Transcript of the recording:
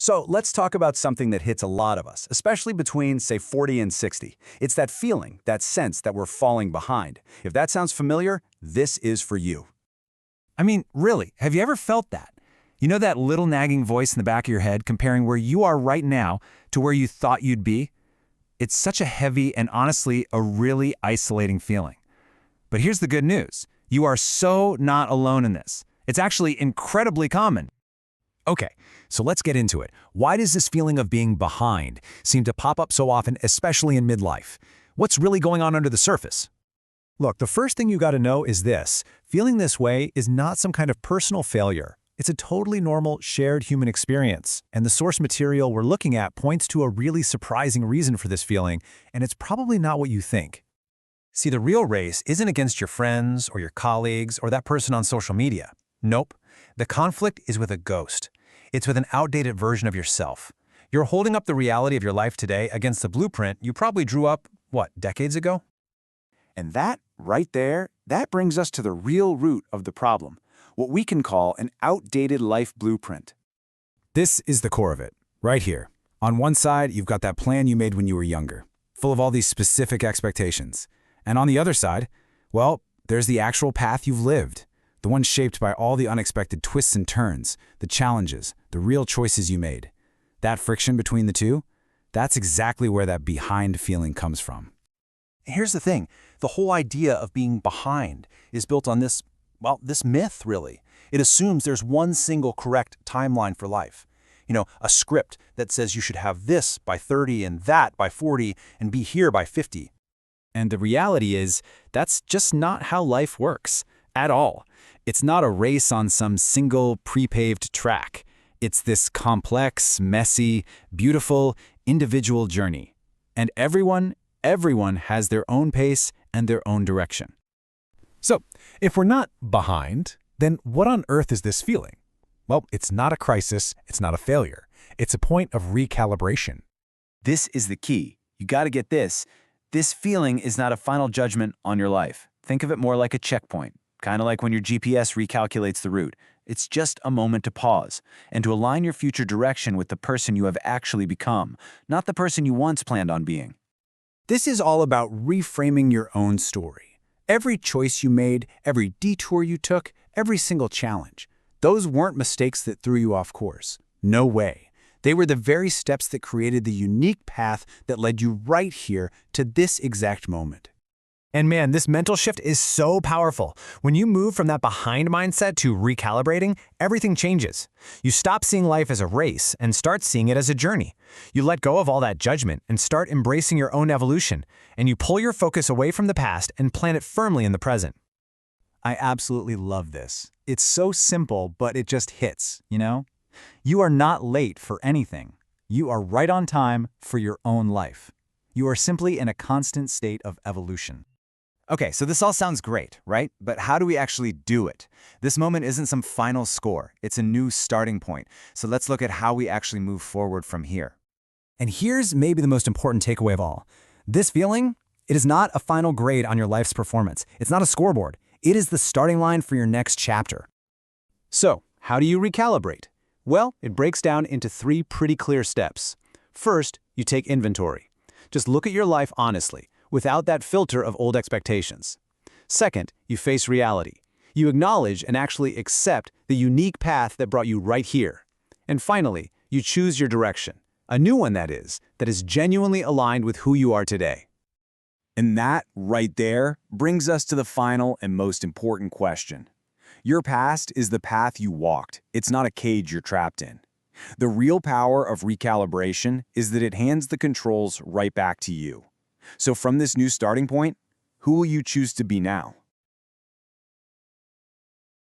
So let's talk about something that hits a lot of us, especially between, say, 40 and 60. It's that feeling, that sense that we're falling behind. If that sounds familiar, this is for you. I mean, really, have you ever felt that? You know that little nagging voice in the back of your head comparing where you are right now to where you thought you'd be? It's such a heavy and honestly a really isolating feeling. But here's the good news. You are so not alone in this. It's actually incredibly common. Okay, so let's get into it. Why does this feeling of being behind seem to pop up so often, especially in midlife? What's really going on under the surface? Look, the first thing you got to know is this. Feeling this way is not some kind of personal failure. It's a totally normal, shared human experience, and the source material we're looking at points to a really surprising reason for this feeling, and it's probably not what you think. See, the real race isn't against your friends or your colleagues or that person on social media. Nope. The conflict is with a ghost. It's with an outdated version of yourself. You're holding up the reality of your life today against the blueprint you probably drew up, what, decades ago? And that, right there, that brings us to the real root of the problem, what we can call an outdated life blueprint. This is the core of it, right here. On one side, you've got that plan you made when you were younger, full of all these specific expectations. And on the other side, well, there's the actual path you've lived, the one shaped by all the unexpected twists and turns, the challenges, the real choices you made. That friction between the two, that's exactly where that behind feeling comes from. Here's the thing. The whole idea of being behind is built on this myth, really. It assumes there's one single correct timeline for life. You know, a script that says you should have this by 30 and that by 40 and be here by 50. And the reality is, that's just not how life works, at all. It's not a race on some single pre-paved track. It's this complex, messy, beautiful, individual journey. And everyone has their own pace and their own direction. So, if we're not behind, then what on earth is this feeling? Well, it's not a crisis, it's not a failure. It's a point of recalibration. This is the key. You got to get this. This feeling is not a final judgment on your life. Think of it more like a checkpoint, kind of like when your GPS recalculates the route. It's just a moment to pause and to align your future direction with the person you have actually become, not the person you once planned on being. This is all about reframing your own story. Every choice you made, every detour you took, every single challenge, those weren't mistakes that threw you off course. No way. They were the very steps that created the unique path that led you right here to this exact moment. And man, this mental shift is so powerful. When you move from that behind mindset to recalibrating, everything changes. You stop seeing life as a race and start seeing it as a journey. You let go of all that judgment and start embracing your own evolution, and you pull your focus away from the past and plant it firmly in the present. I absolutely love this. It's so simple, but it just hits, you know? You are not late for anything. You are right on time for your own life. You are simply in a constant state of evolution. Okay, so this all sounds great, right? But how do we actually do it? This moment isn't some final score. It's a new starting point. So let's look at how we actually move forward from here. And here's maybe the most important takeaway of all. This feeling, it is not a final grade on your life's performance. It's not a scoreboard. It is the starting line for your next chapter. So, how do you recalibrate? Well, it breaks down into 3 pretty clear steps. First, you take inventory. Just look at your life honestly, without that filter of old expectations. Second, you face reality. You acknowledge and actually accept the unique path that brought you right here. And finally, you choose your direction, a new one that is genuinely aligned with who you are today. And that, right there, brings us to the final and most important question. Your past is the path you walked. It's not a cage you're trapped in. The real power of recalibration is that it hands the controls right back to you. So from this new starting point, who will you choose to be now?